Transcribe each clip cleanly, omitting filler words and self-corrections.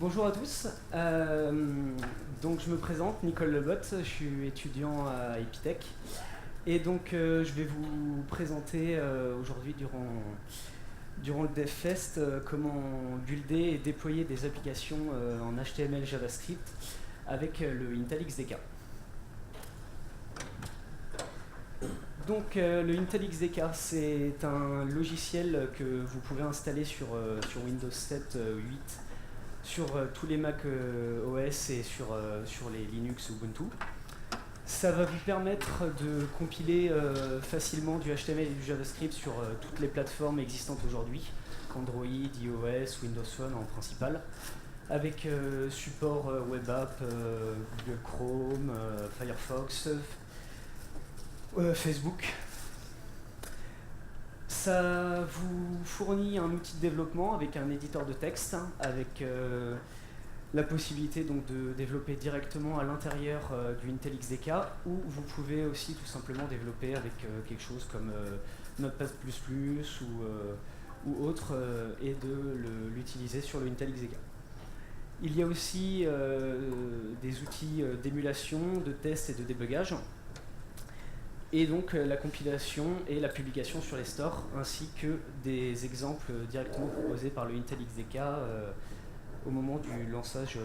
Bonjour à tous. Donc je me présente, Nicole Lebot, je suis étudiant à Epitech. Et donc je vais vous présenter aujourd'hui durant le DevFest comment builder et déployer des applications en HTML JavaScript avec le Intel XDK. Donc le Intel XDK, c'est un logiciel que vous pouvez installer sur Windows 7, 8, sur tous les Mac OS et sur les Linux Ubuntu. Ça va vous permettre de compiler facilement du HTML et du JavaScript sur toutes les plateformes existantes aujourd'hui, Android, iOS, Windows Phone en principal, avec support web app, Google Chrome, Firefox, Facebook. Ça vous fournit un outil de développement avec un éditeur de texte, avec la possibilité donc de développer directement à l'intérieur du Intel XDK, ou vous pouvez aussi tout simplement développer avec quelque chose comme Notepad++ ou autre et de l'utiliser sur le Intel XDK. Il y a aussi des outils d'émulation, de test et de débugage, et donc la compilation et la publication sur les stores, ainsi que des exemples directement proposés par le Intel XDK au moment du lançage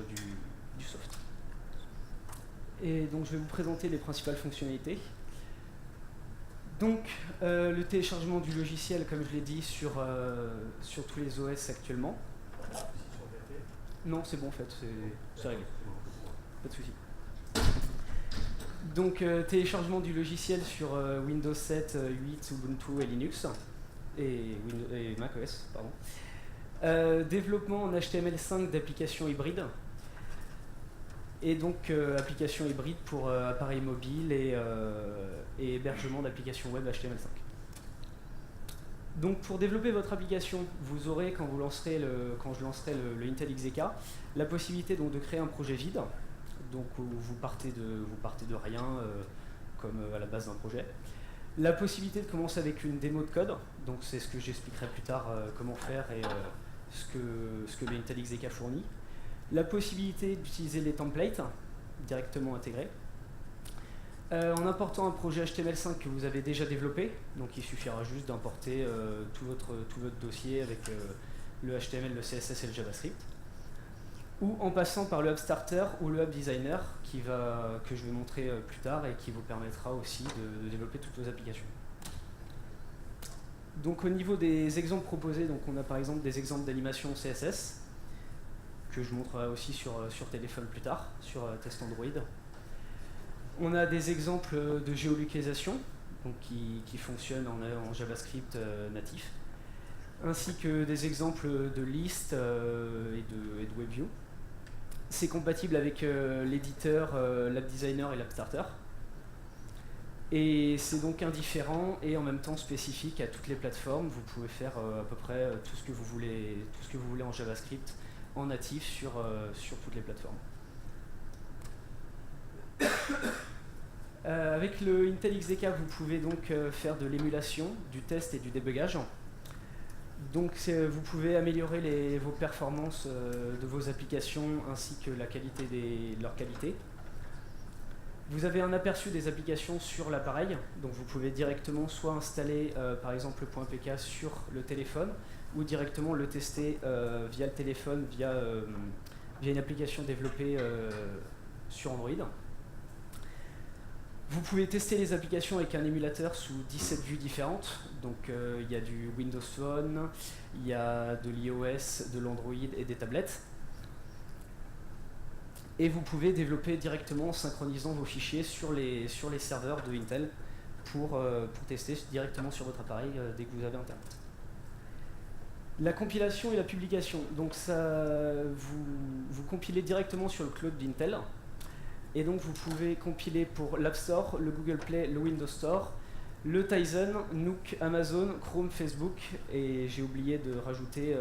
du soft. Et donc je vais vous présenter les principales fonctionnalités. Donc le téléchargement du logiciel, comme je l'ai dit, sur tous les OS actuellement. Non, c'est bon en fait, c'est réglé. Pas de souci. Donc téléchargement du logiciel sur Windows 7, 8, Ubuntu et Linux, et macOS, pardon. Développement en HTML5 d'applications hybrides, et donc applications hybrides pour appareils mobiles et hébergement d'applications web HTML5. Donc pour développer votre application, vous aurez, quand je lancerai le Intel XDK, la possibilité donc de créer un projet vide. Donc vous partez de rien, comme à la base d'un projet. La possibilité de commencer avec une démo de code, donc c'est ce que j'expliquerai plus tard comment faire et ce que le Intel XDK fournit. La possibilité d'utiliser les templates directement intégrés. En important un projet HTML5 que vous avez déjà développé, donc il suffira juste d'importer tout votre dossier avec le HTML, le CSS et le JavaScript. Ou en passant par le App Starter ou le App Designer que je vais montrer plus tard et qui vous permettra aussi de développer toutes vos applications. Donc au niveau des exemples proposés, donc on a par exemple des exemples d'animation CSS que je montrerai aussi sur téléphone plus tard, sur test Android. On a des exemples de géolocalisation donc qui fonctionnent en JavaScript natif, ainsi que des exemples de listes et de WebView. C'est compatible avec l'éditeur, l'App Designer et l'App Starter. Et c'est donc indifférent et en même temps spécifique à toutes les plateformes. Vous pouvez faire à peu près tout ce que vous voulez en JavaScript en natif sur toutes les plateformes. Avec le Intel XDK, vous pouvez donc faire de l'émulation, du test et du débugage. Donc vous pouvez améliorer vos performances de vos applications ainsi que la qualité de leur qualité. Vous avez un aperçu des applications sur l'appareil, donc vous pouvez directement soit installer par exemple le .pk sur le téléphone ou directement le tester via le téléphone, via une application développée sur Android. Vous pouvez tester les applications avec un émulateur sous 17 vues différentes. Donc il y a du Windows Phone, il y a de l'iOS, de l'Android et des tablettes. Et vous pouvez développer directement en synchronisant vos fichiers sur les serveurs de Intel pour tester directement sur votre appareil dès que vous avez Internet. La compilation et la publication. Donc vous compilez directement sur le cloud d'Intel. Et donc vous pouvez compiler pour l'App Store, le Google Play, le Windows Store, le Tizen, Nook, Amazon, Chrome, Facebook, et j'ai oublié de rajouter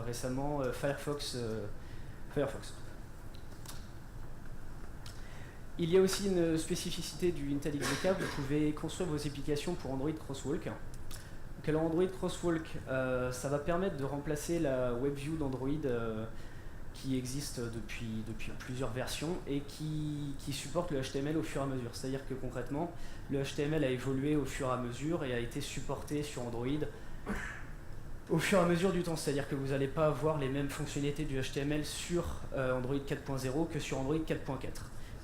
récemment Firefox. Il y a aussi une spécificité du Intel XDK, vous pouvez construire vos applications pour Android Crosswalk. Donc alors Android Crosswalk, ça va permettre de remplacer la WebView d'Android qui existe depuis plusieurs versions et qui supporte le HTML au fur et à mesure. C'est-à-dire que concrètement, le HTML a évolué au fur et à mesure et a été supporté sur Android au fur et à mesure du temps. C'est-à-dire que vous n'allez pas avoir les mêmes fonctionnalités du HTML sur Android 4.0 que sur Android 4.4.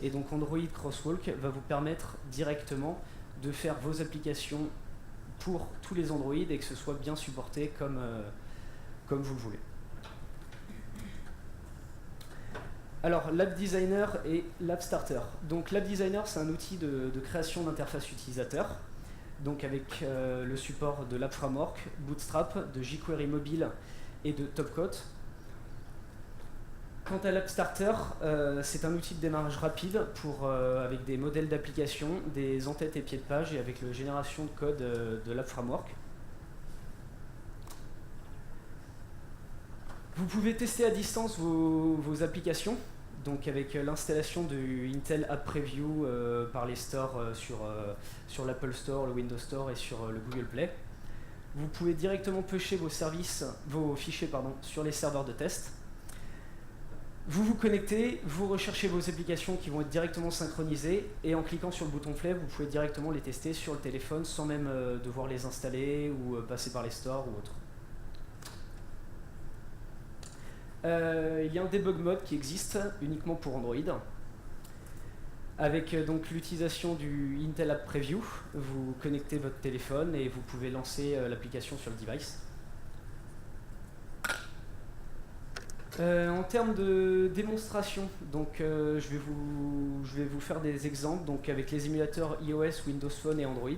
Et donc Android Crosswalk va vous permettre directement de faire vos applications pour tous les Android et que ce soit bien supporté comme vous le voulez. Alors, l'App Designer et l'App Starter. Donc, l'App Designer, c'est un outil de création d'interface utilisateur, donc avec le support de l'App Framework, Bootstrap, de jQuery Mobile et de Topcoat. Quant à l'App Starter, c'est un outil de démarrage rapide avec des modèles d'application, des en-têtes et pieds de page et avec la génération de code de l'App Framework. Vous pouvez tester à distance vos applications, donc avec l'installation du Intel App Preview par les stores sur l'Apple Store, le Windows Store et sur le Google Play. Vous pouvez directement pusher vos fichiers sur les serveurs de test. Vous vous connectez, vous recherchez vos applications qui vont être directement synchronisées et en cliquant sur le bouton play, vous pouvez directement les tester sur le téléphone sans même devoir les installer ou passer par les stores ou autre. Il y a un debug mode qui existe uniquement pour Android avec donc l'utilisation du Intel App Preview. Vous connectez votre téléphone et vous pouvez lancer l'application sur le device. En termes de démonstration, donc, je vais vous faire des exemples donc, avec les émulateurs iOS, Windows Phone et Android.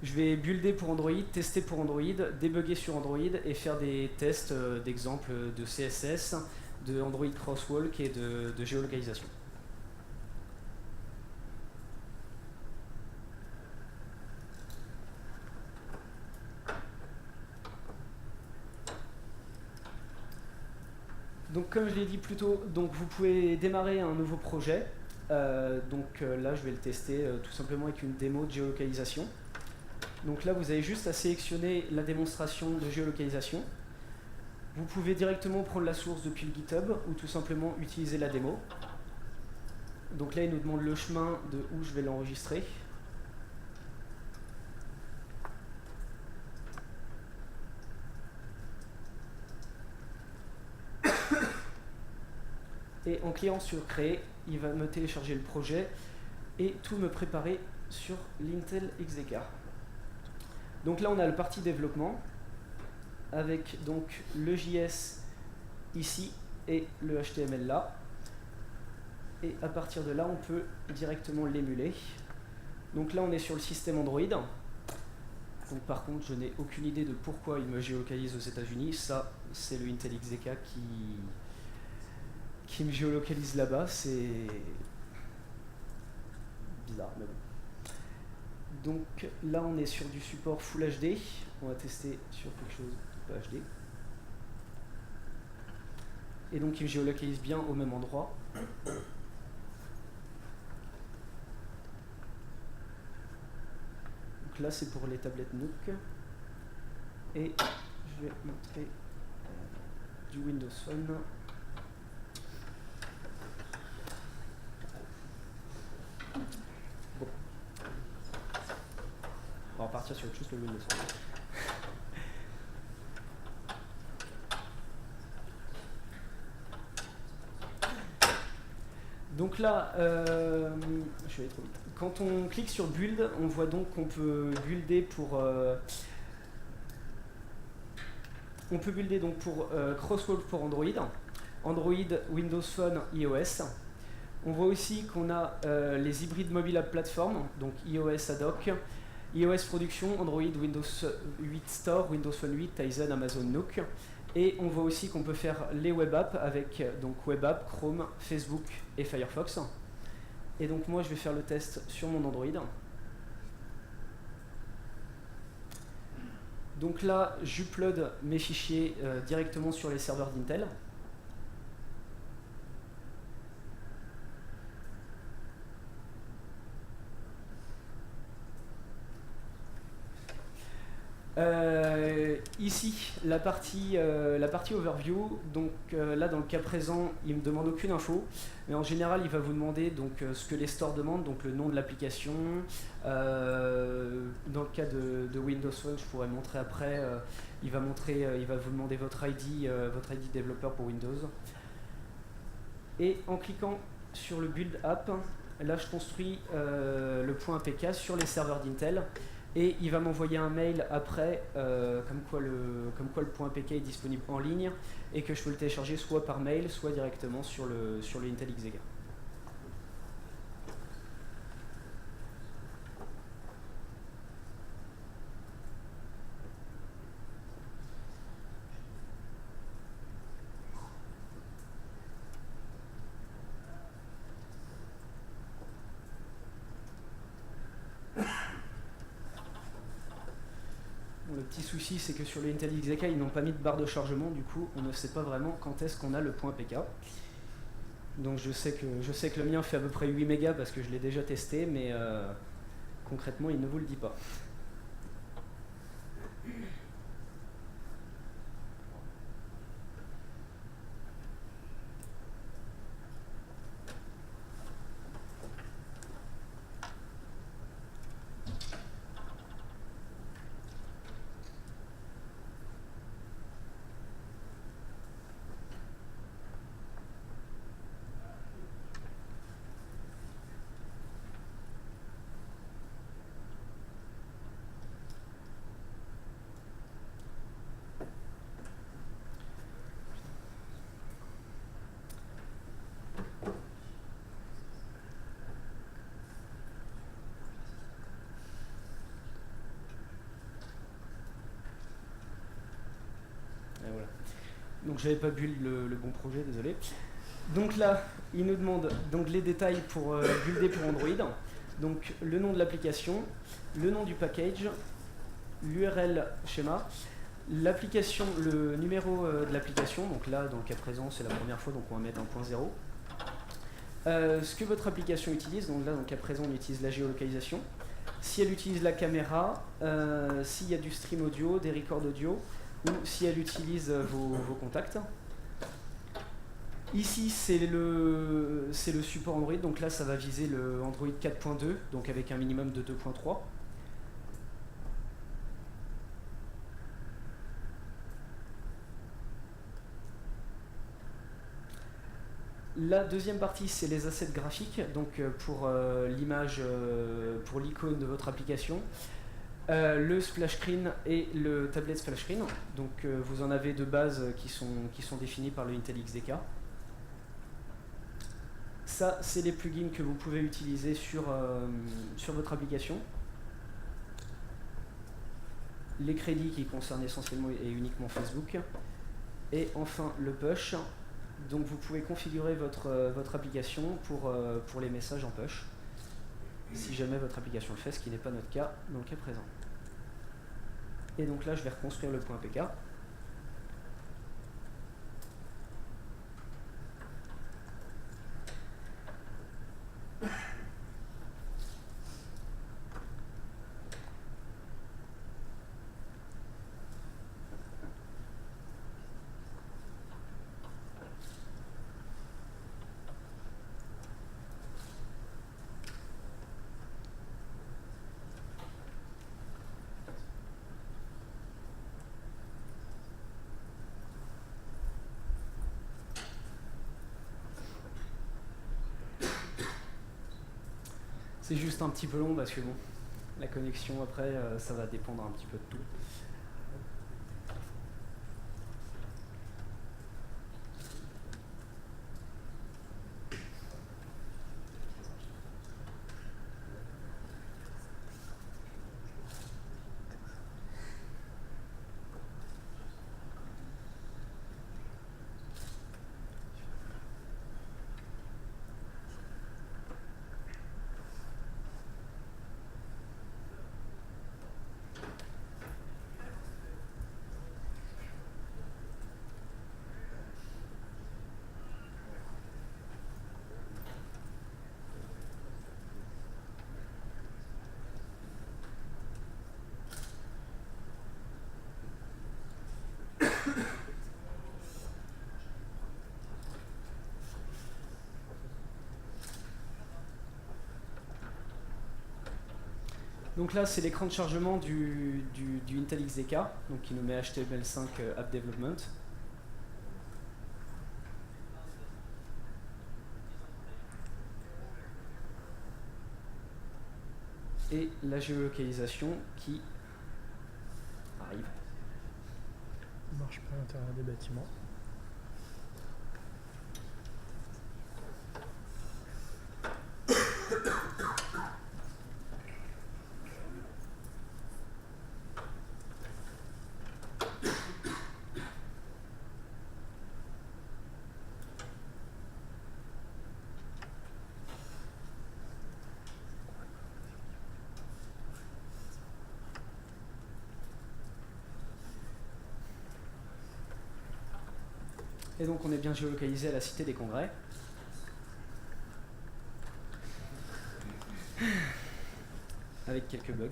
Je vais builder pour Android, tester pour Android, débugger sur Android et faire des tests d'exemples de CSS, de Android Crosswalk et de géolocalisation. Donc comme je l'ai dit plus tôt, donc vous pouvez démarrer un nouveau projet. Là je vais le tester tout simplement avec une démo de géolocalisation. Donc là vous avez juste à sélectionner la démonstration de géolocalisation. Vous pouvez directement prendre la source depuis le GitHub ou tout simplement utiliser la démo. Donc là il nous demande le chemin de où je vais l'enregistrer. Et en cliquant sur créer, il va me télécharger le projet et tout me préparer sur l'Intel XDK. Donc là on a la partie développement avec donc le JS ici et le HTML là. Et à partir de là on peut directement l'émuler. Donc là on est sur le système Android. Donc par contre je n'ai aucune idée de pourquoi il me géolocalise aux États-Unis. Ça c'est le Intel XDK qui me géolocalise là-bas, c'est bizarre, mais bon. Donc là on est sur du support Full HD, on va tester sur quelque chose de pas HD. Et donc il me géolocalise bien au même endroit. Donc là c'est pour les tablettes Nook. Et je vais montrer du Windows Phone. Bon. On va partir sur autre chose que le Windows Phone. Donc là, je vais aller trop vite. Quand on clique sur Build, on voit donc qu'on peut builder pour Crosswalk pour Android, Windows Phone, iOS. On voit aussi qu'on a les hybrides mobile app platform, donc iOS ad hoc, iOS production, Android, Windows 8 Store, Windows Phone 8, Tizen, Amazon Nook. Et on voit aussi qu'on peut faire les web apps avec donc web app, Chrome, Facebook et Firefox. Et donc moi je vais faire le test sur mon Android. Donc là j'upload mes fichiers directement sur les serveurs d'Intel. ici, la partie overview. Donc là, dans le cas présent, il ne me demande aucune info. Mais en général, il va vous demander donc, ce que les stores demandent, donc le nom de l'application. Dans le cas de Windows Phone, je pourrais montrer après. Il va vous demander votre ID développeur pour Windows. Et en cliquant sur le Build App, là, je construis le point APK sur les serveurs d'Intel. Et il va m'envoyer un mail après, comme quoi le point APK est disponible en ligne et que je peux le télécharger soit par mail, soit directement sur le Intel Xega. Le petit souci, c'est que sur le Intel Xega, ils n'ont pas mis de barre de chargement, du coup, on ne sait pas vraiment quand est-ce qu'on a le point APK. Donc je sais que le mien fait à peu près 8 mégas parce que je l'ai déjà testé, mais concrètement, il ne vous le dit pas. Et voilà. Donc j'avais pas build le bon projet, désolé. Donc là, il nous demande donc les détails pour builder pour Android. Donc le nom de l'application, le nom du package, l'URL schéma, l'application, le numéro de l'application. Donc là, dans le cas présent, c'est la première fois, donc on va mettre 1.0. Ce que votre application utilise, donc là, dans le cas présent, on utilise la géolocalisation. Si elle utilise la caméra, s'il y a du stream audio, des records audio, ou si elle utilise vos contacts. Ici, c'est le support Android, donc là, ça va viser le Android 4.2, donc avec un minimum de 2.3. La deuxième partie, c'est les assets graphiques, donc pour l'image, pour l'icône de votre application. Le splash screen et le tablet splash screen. Donc vous en avez de base qui sont définis par le Intel Xeka. Ça, c'est les plugins que vous pouvez utiliser sur votre application. Les crédits qui concernent essentiellement et uniquement Facebook. Et enfin, le push. Donc vous pouvez configurer votre application pour les messages en push. Si jamais votre application le fait, ce qui n'est pas notre cas dans le cas présent. Et donc là, je vais reconstruire le point APK. C'est juste un petit peu long parce que bon, la connexion après, ça va dépendre un petit peu de tout. Donc là, c'est l'écran de chargement du Intel XDK, donc qui nous met HTML5 App Development. Et la géolocalisation qui arrive. Ça marche pas à l'intérieur des bâtiments. Et donc on est bien géolocalisé à la Cité des Congrès. Avec quelques bugs.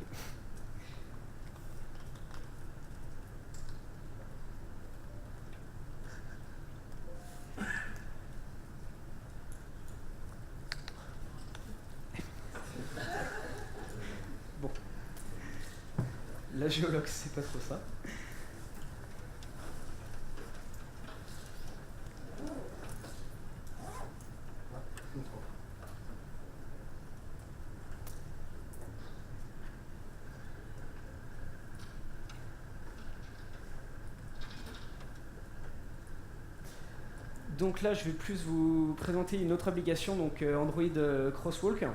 Bon. La géologue, c'est pas trop ça. Donc là, je vais plus vous présenter une autre application, donc Android Crosswalk.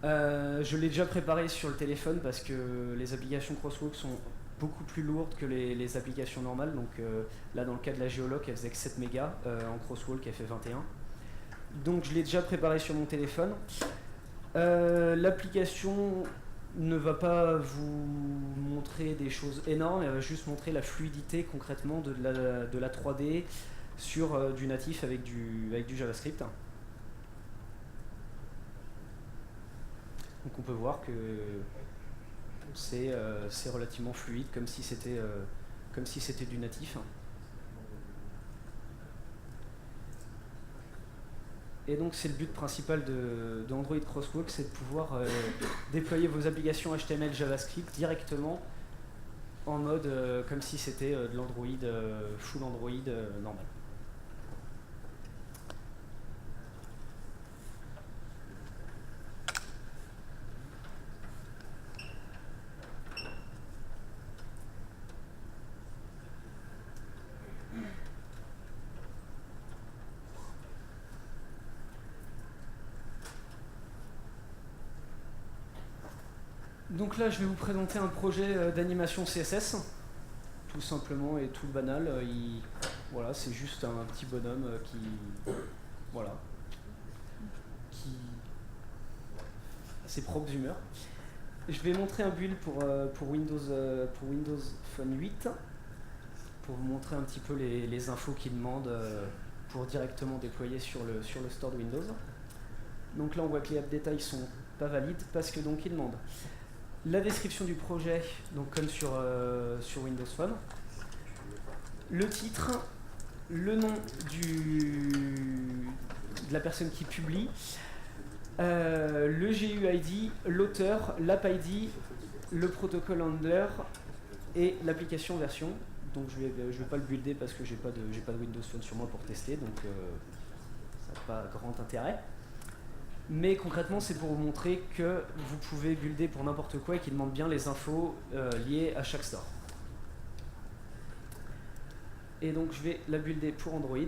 Je l'ai déjà préparé sur le téléphone parce que les applications Crosswalk sont beaucoup plus lourdes que les applications normales. Donc là, dans le cas de la géologue, elle faisait que 7 mégas. En Crosswalk, elle fait 21. Donc je l'ai déjà préparé sur mon téléphone. L'application ne va pas vous montrer des choses énormes, elle va juste montrer la fluidité concrètement de la 3D sur du natif avec du JavaScript. Donc on peut voir que c'est relativement fluide, comme si c'était du natif. Et donc c'est le but principal de Android Crosswalk, c'est de pouvoir déployer vos applications HTML JavaScript directement en mode comme si c'était de l'Android, full Android normal. Donc là, je vais vous présenter un projet d'animation CSS, tout simplement et tout banal. Voilà, c'est juste un petit bonhomme qui a ses propres humeurs. Je vais montrer un build pour Windows Phone 8, pour vous montrer un petit peu les infos qu'il demande pour directement déployer sur le store de Windows. Donc là, on voit que les app détails sont pas valides parce que donc il demande la description du projet, donc comme sur Windows Phone, le titre, le nom de la personne qui publie, le GUID, l'auteur, l'app ID, le protocole handler et l'application version. Donc je vais pas le builder parce que j'ai pas de Windows Phone sur moi pour tester, donc ça n'a pas grand intérêt. Mais concrètement, c'est pour vous montrer que vous pouvez builder pour n'importe quoi et qu'il demande bien les infos liées à chaque store. Et donc je vais la builder pour Android.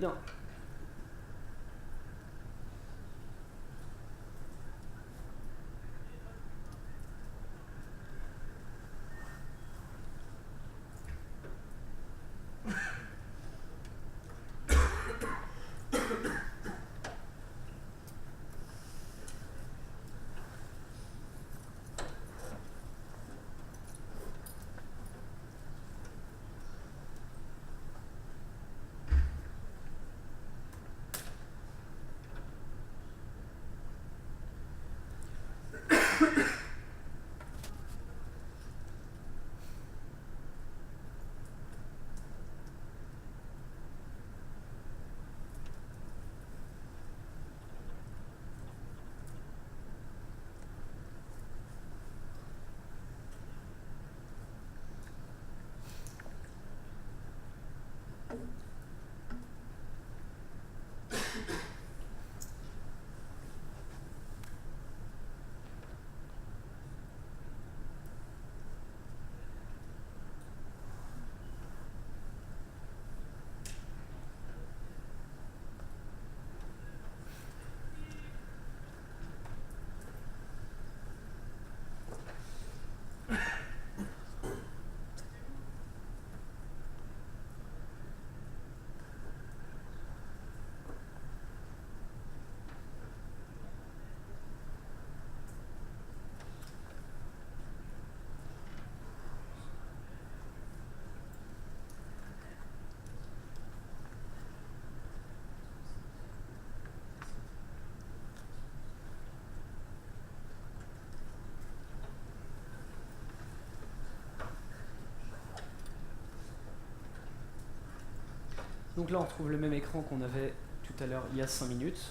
Donc là, on retrouve le même écran qu'on avait tout à l'heure, il y a 5 minutes,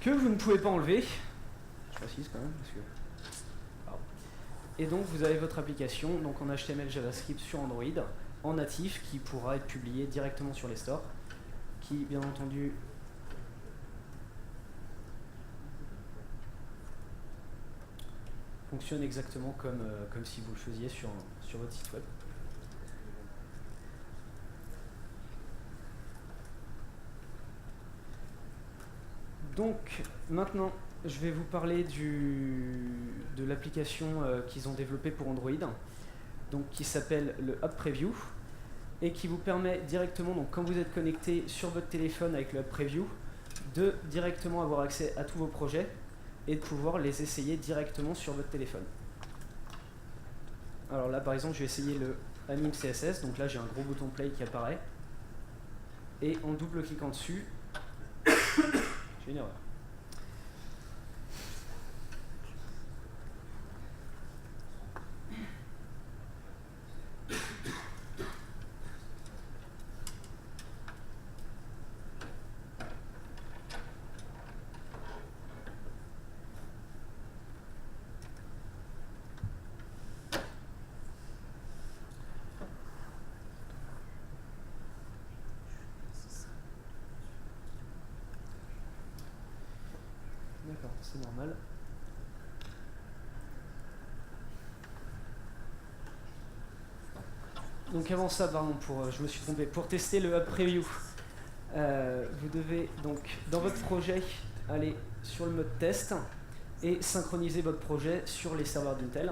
que vous ne pouvez pas enlever. Je précise quand même, parce que... Pardon. Et donc, vous avez votre application donc en HTML JavaScript sur Android, en natif, qui pourra être publiée directement sur les stores, qui, bien entendu, fonctionne exactement comme si vous le faisiez sur votre site web. Donc, maintenant, je vais vous parler de l'application qu'ils ont développée pour Android, donc qui s'appelle le App Preview, et qui vous permet directement, donc quand vous êtes connecté sur votre téléphone avec le App Preview, de directement avoir accès à tous vos projets et de pouvoir les essayer directement sur votre téléphone. Alors là, par exemple, je vais essayer le Anime CSS, donc là j'ai un gros bouton play qui apparaît, et en double-cliquant dessus, j'ai une erreur. D'accord, c'est normal. Donc avant ça, pardon, je me suis trompé. Pour tester le App Preview, vous devez donc, dans votre projet, aller sur le mode test et synchroniser votre projet sur les serveurs d'Intel.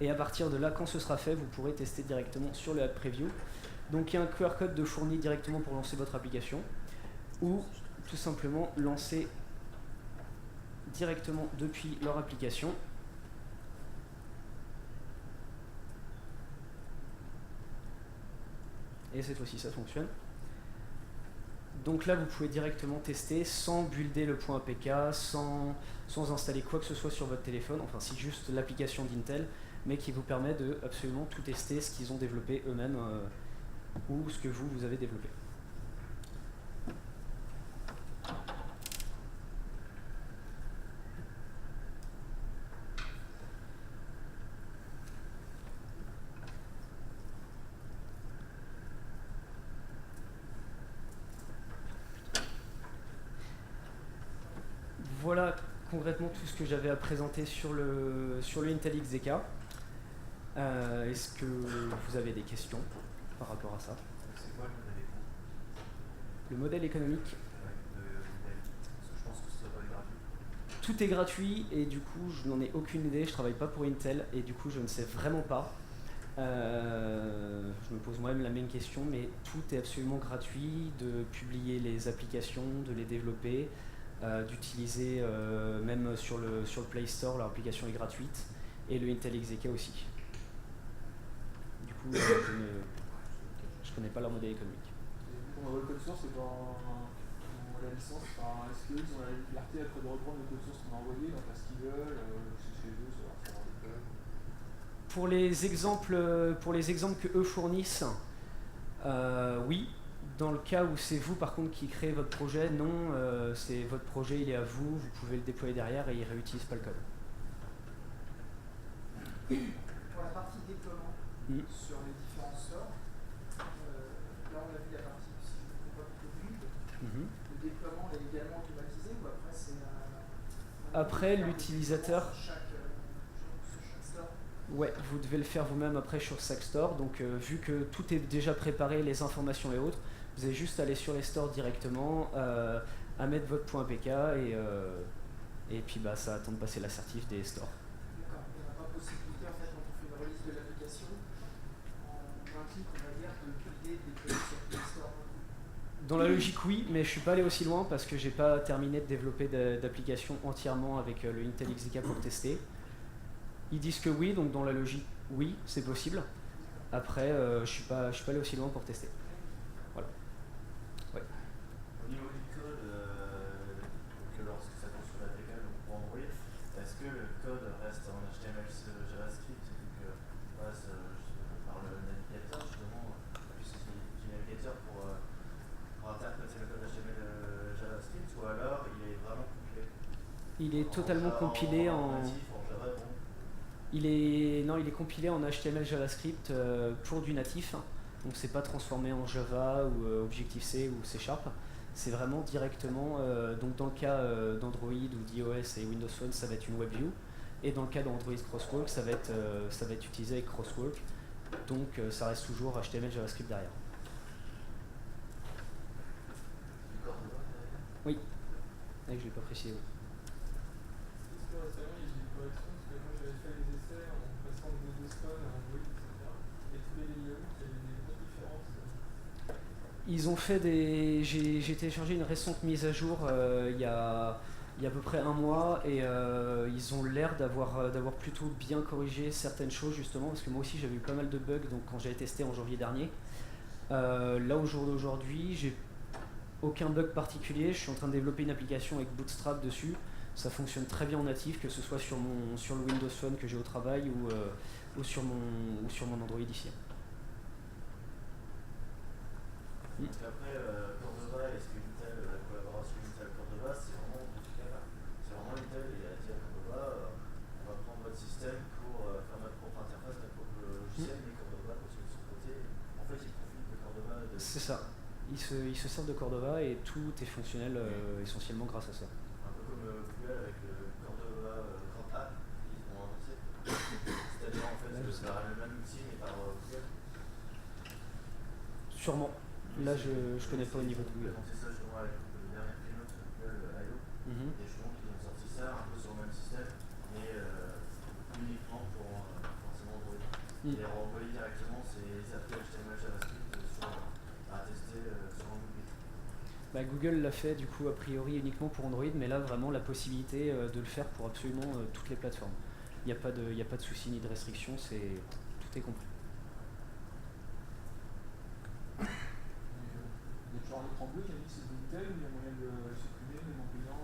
Et à partir de là, quand ce sera fait, vous pourrez tester directement sur le App Preview. Donc il y a un QR code de fourni directement pour lancer votre application, ou tout simplement lancer directement depuis leur application. Et cette fois-ci, ça fonctionne. Donc là, vous pouvez directement tester sans builder le point APK, sans installer quoi que ce soit sur votre téléphone. Enfin, c'est juste l'application d'Intel, mais qui vous permet de absolument tout tester, ce qu'ils ont développé eux-mêmes ou ce que vous avez développé. Voilà concrètement tout ce que j'avais à présenter sur le Intel XDK. Est-ce que vous avez des questions par rapport à ça? C'est quoi le modèle économique? Parce que je pense que ça doit être gratuit. Tout est gratuit et du coup je n'en ai aucune idée, je travaille pas pour Intel et du coup je ne sais vraiment pas. Je me pose moi-même la même question, mais tout est absolument gratuit, de publier les applications, de les développer, d'utiliser même sur le Play Store, leur application est gratuite, et le Intel XDK aussi. Du coup, je connais pas leur modèle économique. Et pour le code source, c'est dans la licence, est-ce qu'ils ont la liberté après de reprendre le code source qu'on a envoyé, d'en faire ce qu'ils veulent, c'est chez eux, ça leur des codes? Pour les exemples que eux fournissent, oui. Dans le cas où c'est vous par contre qui créez votre projet, non, c'est votre projet, il est à vous, vous pouvez le déployer derrière et il ne réutilise pas le code. Pour la partie déploiement sur les différents stores, là on a vu la partie, si je ne me trompe pas, plutôt build. Le déploiement est également automatisé ou après c'est après l'utilisateur. Sur chaque store. Ouais, vous devez le faire vous-même après sur chaque store. Donc vu que tout est déjà préparé, les informations et autres, vous avez juste à aller sur les stores directement, à mettre votre point APK et puis bah, ça attend de passer l'assertif des stores. D'accord, il n'y a pas possibilité en fait quand on fait une release de l'application, en un clic on va dire de builder des codes sur tous les stores. Dans la logique oui, mais je suis pas allé aussi loin parce que j'ai pas terminé de développer d'application entièrement avec le Intel XDK pour tester. Ils disent que oui, donc dans la logique, oui, c'est possible. Après, je suis pas allé aussi loin pour tester. Voilà. Ouais. Au niveau du code, lorsque ça construit l'APK pour Android, est-ce que le code reste en HTML JavaScript vu que passe par le navigateur justement, puisque j'imagine navigateur pour interpréter le code HTML JavaScript, ou alors il est vraiment compilé? Il est totalement compilé en... natif, en Java, bon. il est compilé en HTML JavaScript pour du natif. Donc c'est pas transformé en Java ou Objective-C ou C#. C'est vraiment directement, donc dans le cas d'Android ou d'iOS et Windows Phone, ça va être une WebView. Et dans le cas d'Android Crosswalk, ça va être utilisé avec Crosswalk. Donc ça reste toujours HTML JavaScript derrière. Du Cordova derrière? Oui, je ne l'ai pas précisé. Oui. Est-ce que récemment il y a eu des corrections? Parce que moi j'avais fait les essais en passant de Windows Phone à Android, etc. Et tous les layouts, il y avait des grosses différences. Ils ont fait des... J'ai téléchargé une récente mise à jour il y a à peu près un mois et ils ont l'air d'avoir plutôt bien corrigé certaines choses justement parce que moi aussi j'avais eu pas mal de bugs donc quand j'avais testé en janvier dernier. Là au jour d'aujourd'hui j'ai aucun bug particulier, je suis en train de développer une application avec Bootstrap dessus, ça fonctionne très bien en natif que ce soit sur le Windows Phone que j'ai au travail ou sur mon Android ici. Donc après, Cordova, est-ce que Intel, la collaboration Intel-Cordova, c'est vraiment Intel et a dit à Cordova, on va prendre votre système pour faire notre propre interface, notre propre logiciel, mais Cordova, parce que de son côté, en fait, il profite de Cordova. C'est ça. Ils se servent de Cordova et tout est fonctionnel essentiellement grâce à ça. Un peu comme Google avec le Cordova Grand A, ils ont annoncé. C'est-à-dire en fait, c'est le même outil, mais par Google. Sûrement. Là, je connais pas au niveau de Google. Ils ont ça justement avec le dernier keynote Google I.O. Et justement, ils ont sorti ça un peu sur le même système, mais uniquement pour forcément Android. Et renvoyer directement ces API HTML JavaScript à tester sur Android. Google l'a fait du coup a priori uniquement pour Android, mais là vraiment la possibilité de le faire pour absolument toutes les plateformes. Il n'y a pas de souci ni de restriction, tout est compris. Il y a toujours un autre bleu qui a dit que c'est Intel, il y a moyen de le supprimer, même en payant.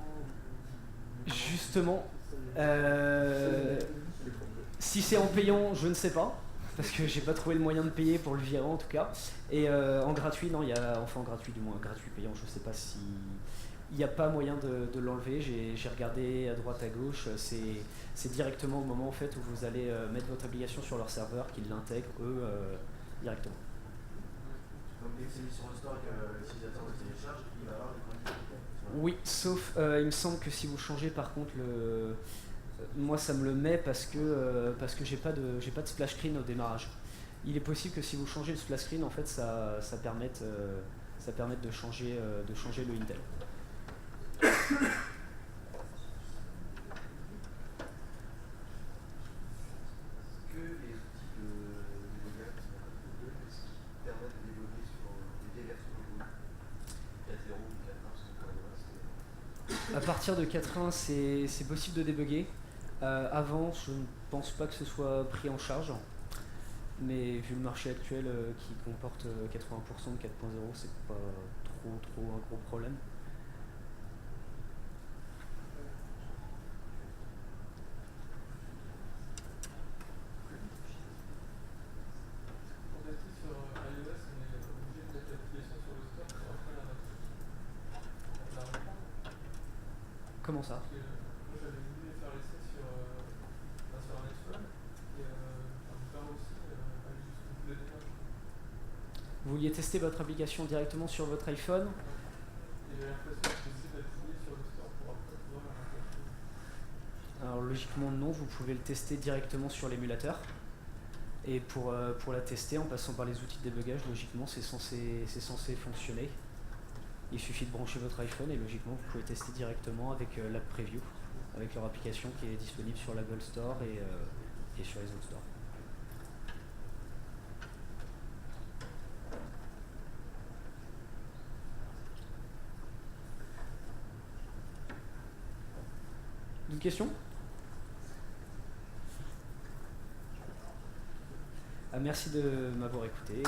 Justement, si c'est en payant, je ne sais pas, parce que j'ai pas trouvé le moyen de payer pour le virer en tout cas. Et en gratuit, non, en gratuit du moins, gratuit payant, je sais pas si... Il n'y a pas moyen de l'enlever, j'ai regardé à droite à gauche, c'est directement au moment en fait, où vous allez mettre votre application sur leur serveur qu'ils l'intègrent eux directement. Donc dès que c'est mis sur le store et que l'utilisateur le télécharge, il va avoir des points. Oui, sauf il me semble que si vous changez par contre moi ça me le met parce que j'ai pas de splash screen au démarrage. Il est possible que si vous changez le splash screen en fait ça permette de changer le Intel. Que les outils de débogage qui permettent de déboguer sur des vieilles versions de 4.0 ou 4.1 sur Cordova. À partir de 4.1 c'est possible de débugger. Avant je ne pense pas que ce soit pris en charge. Mais vu le marché actuel qui comporte 80% de 4.0, c'est pas trop un gros problème. Pour tester sur iOS, on est obligé de mettre l'application sur le store pour après la reprendre. Comment ça? Parce que moi j'avais voulu faire l'essai sur un iPhone et faire aussi aller jusqu'au bout de la démarche. Vous vouliez tester votre application directement sur votre iPhone? Et j'ai l'impression que c'est possible d'appuyer sur le store pour après pouvoir la remplacer. Alors logiquement non, vous pouvez le tester directement sur l'émulateur. Et pour la tester en passant par les outils de débugage, logiquement c'est censé fonctionner. Il suffit de brancher votre iPhone et logiquement vous pouvez tester directement avec l'App Preview, avec leur application qui est disponible sur l'Apple Store et sur les autres stores. D'autres questions? Merci de m'avoir écouté.